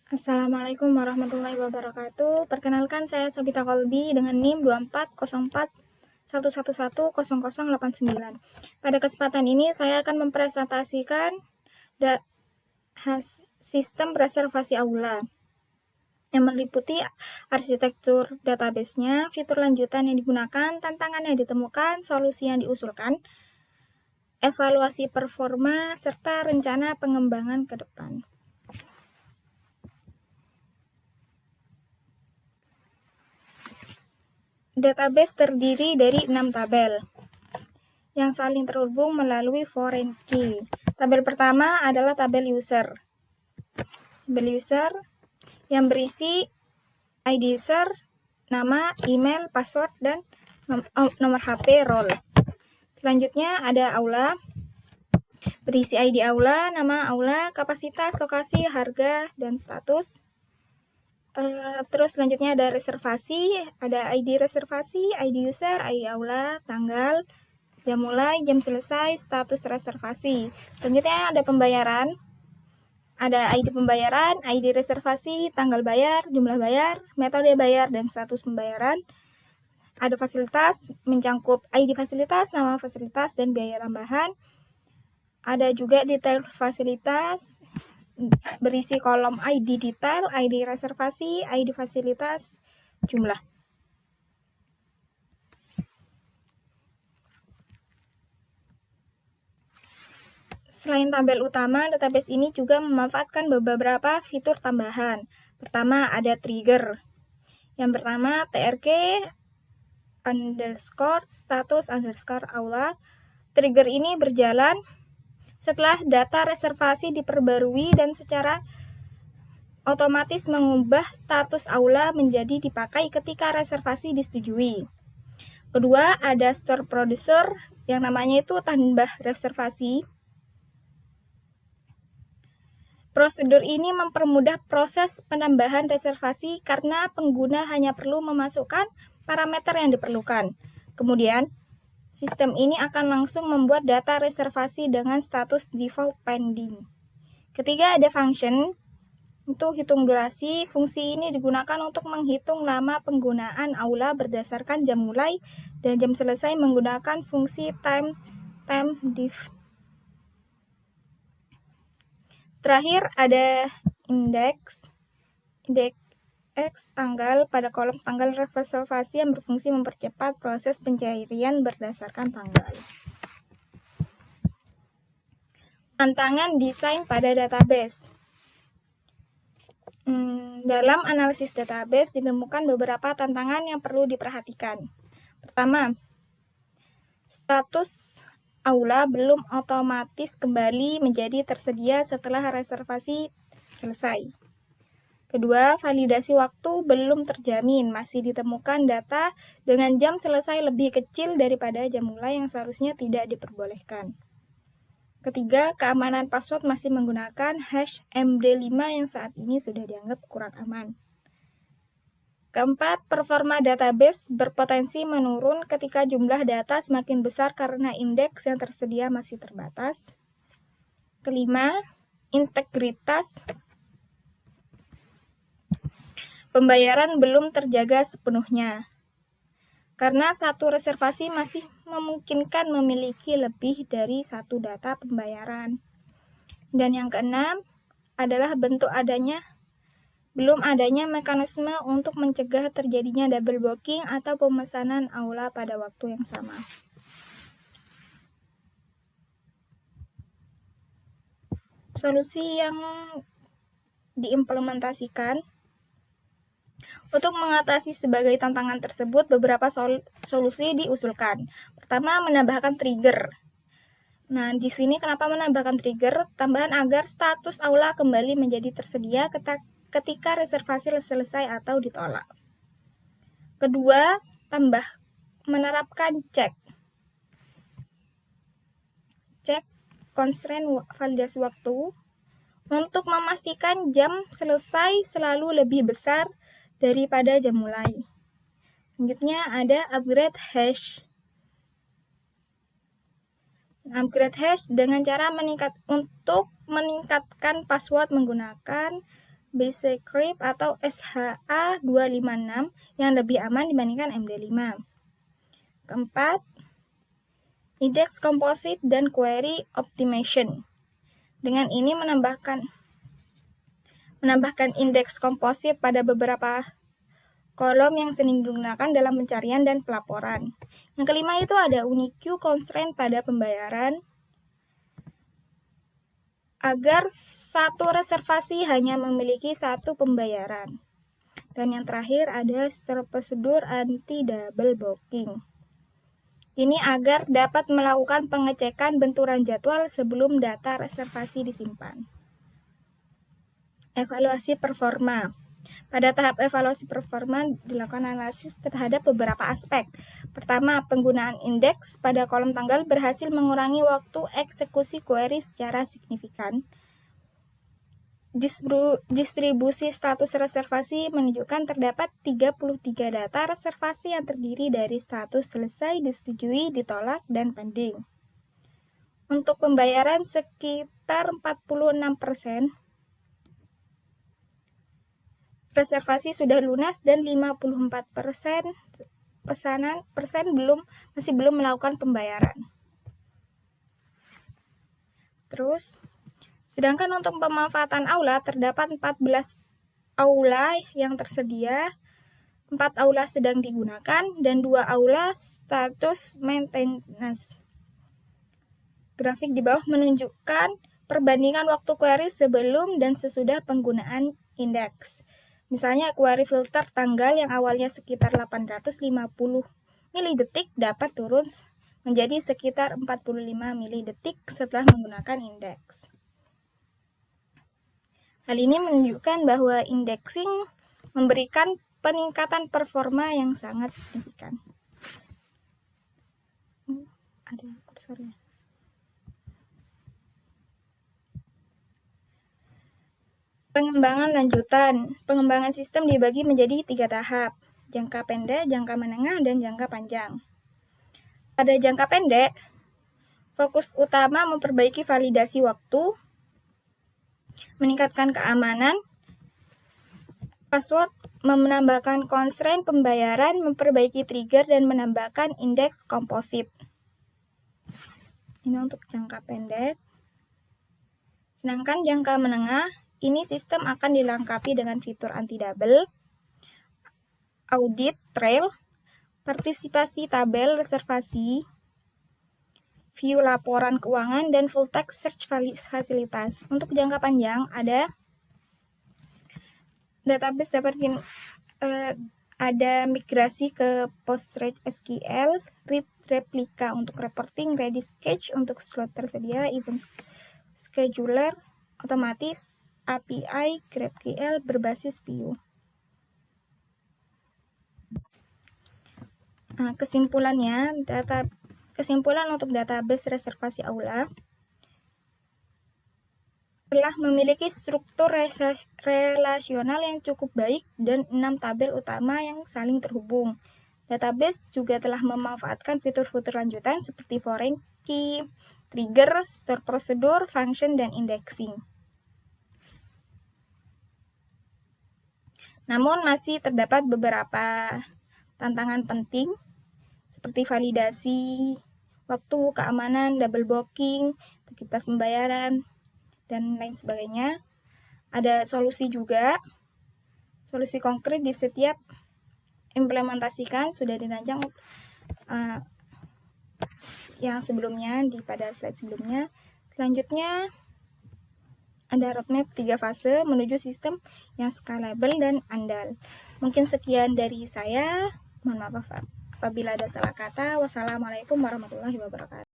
Assalamualaikum warahmatullahi wabarakatuh. Perkenalkan, saya Sabita Kolbi dengan NIM 240411100089. Pada kesempatan ini saya akan mempresentasikan sistem reservasi aula yang meliputi arsitektur database-nya, fitur lanjutan yang digunakan, tantangan yang ditemukan, solusi yang diusulkan, evaluasi performa, serta rencana pengembangan ke depan. Database terdiri dari 6 tabel yang saling terhubung melalui foreign key. Tabel pertama adalah tabel user. Tabel user yang berisi ID user, nama, email, password, dan nomor HP, role. Selanjutnya ada aula, berisi ID aula, nama aula, kapasitas, lokasi, harga, dan status. Terus selanjutnya ada reservasi, ada ID reservasi, ID user, ID aula, tanggal, jam mulai, jam selesai, status reservasi. Selanjutnya ada pembayaran, ada ID pembayaran, ID reservasi, tanggal bayar, jumlah bayar, metode bayar, dan status pembayaran. Ada fasilitas, mencangkup ID fasilitas, nama fasilitas, dan biaya tambahan. Ada juga detail fasilitas, berisi kolom ID detail, ID reservasi, ID fasilitas, jumlah. Selain tabel utama, database ini juga memanfaatkan beberapa fitur tambahan. Pertama, ada trigger. Yang pertama, trk_status_aula. Trigger ini berjalan setelah data reservasi diperbarui dan secara otomatis mengubah status aula menjadi dipakai ketika reservasi disetujui. Kedua, ada store producer yang namanya itu tambah reservasi. Prosedur ini mempermudah proses penambahan reservasi karena pengguna hanya perlu memasukkan parameter yang diperlukan. Kemudian, sistem ini akan langsung membuat data reservasi dengan status default pending. Ketiga, ada function. Untuk hitung durasi, fungsi ini digunakan untuk menghitung lama penggunaan aula berdasarkan jam mulai dan jam selesai menggunakan fungsi time_diff. Terakhir ada index tanggal pada kolom tanggal reservasi yang berfungsi mempercepat proses pencarian berdasarkan tanggal. Tantangan desain pada database. Dalam analisis database ditemukan beberapa tantangan yang perlu diperhatikan. Pertama, status aula belum otomatis kembali menjadi tersedia setelah reservasi selesai. Kedua, validasi waktu belum terjamin, masih ditemukan data dengan jam selesai lebih kecil daripada jam mulai yang seharusnya tidak diperbolehkan. Ketiga, keamanan password masih menggunakan hash MD5 yang saat ini sudah dianggap kurang aman. Keempat, performa database berpotensi menurun ketika jumlah data semakin besar karena indeks yang tersedia masih terbatas. Kelima, integritas pembayaran belum terjaga sepenuhnya, karena satu reservasi masih memungkinkan memiliki lebih dari satu data pembayaran. Dan yang keenam adalah belum adanya mekanisme untuk mencegah terjadinya double booking atau pemesanan aula pada waktu yang sama. Solusi yang diimplementasikan untuk mengatasi sebagai tantangan tersebut, beberapa solusi diusulkan. Pertama, menambahkan trigger. Nah, di sini kenapa menambahkan trigger? Tambahan agar status aula kembali menjadi tersedia ketika reservasi selesai atau ditolak. Kedua, menerapkan cek constraint validasi waktu untuk memastikan jam selesai selalu lebih besar daripada jam mulai. Selanjutnya ada upgrade hash. Upgrade hash dengan cara meningkatkan password menggunakan basic creep atau SHA-256 yang lebih aman dibandingkan MD5. Keempat, index composite dan query optimization. Dengan ini menambahkan indeks komposit pada beberapa kolom yang sering digunakan dalam pencarian dan pelaporan. Yang kelima itu ada unique constraint pada pembayaran, agar satu reservasi hanya memiliki satu pembayaran. Dan yang terakhir ada prosedur anti double booking. Ini agar dapat melakukan pengecekan benturan jadwal sebelum data reservasi disimpan. Evaluasi performa. Pada tahap evaluasi performa dilakukan analisis terhadap beberapa aspek. Pertama, penggunaan indeks pada kolom tanggal berhasil mengurangi waktu eksekusi query secara signifikan. Distribusi status reservasi menunjukkan terdapat 33 data reservasi yang terdiri dari status selesai, disetujui, ditolak, dan pending. Untuk pembayaran sekitar 46%. Reservasi sudah lunas dan 54% masih belum melakukan pembayaran. Terus, sedangkan untuk pemanfaatan aula terdapat 14 aula yang tersedia, 4 aula sedang digunakan, dan 2 aula status maintenance. Grafik di bawah menunjukkan perbandingan waktu query sebelum dan sesudah penggunaan indeks. Misalnya query filter tanggal yang awalnya sekitar 850 milidetik dapat turun menjadi sekitar 45 milidetik setelah menggunakan indeks. Hal ini menunjukkan bahwa indexing memberikan peningkatan performa yang sangat signifikan. Ada kursornya. Pengembangan lanjutan. Pengembangan sistem dibagi menjadi 3 tahap, jangka pendek, jangka menengah, dan jangka panjang. Pada jangka pendek, fokus utama memperbaiki validasi waktu, meningkatkan keamanan, password, menambahkan constraint pembayaran, memperbaiki trigger, dan menambahkan indeks komposit. Ini untuk jangka pendek. Sedangkan jangka menengah, ini sistem akan dilengkapi dengan fitur anti-double, audit trail, partisipasi tabel reservasi, view laporan keuangan, dan full text search fasilitas. Untuk jangka panjang ada database ada migrasi ke PostgreSQL, read replika untuk reporting, Redis Cache untuk slot tersedia, event scheduler otomatis, API GraphQL berbasis view. Kesimpulan untuk database reservasi aula telah memiliki struktur relasional yang cukup baik dan 6 tabel utama yang saling terhubung. Database juga telah memanfaatkan fitur-fitur lanjutan seperti foreign key, trigger, store prosedur, function, dan indexing. Namun masih terdapat beberapa tantangan penting seperti validasi waktu, keamanan, double booking, integritas pembayaran, dan lain sebagainya. Ada solusi juga, solusi konkret di setiap implementasikan sudah dirancang yang sebelumnya pada slide sebelumnya. Selanjutnya ada roadmap 3 fase menuju sistem yang scalable dan andal. Mungkin sekian dari saya. Mohon maaf apabila ada salah kata. Wassalamualaikum warahmatullahi wabarakatuh.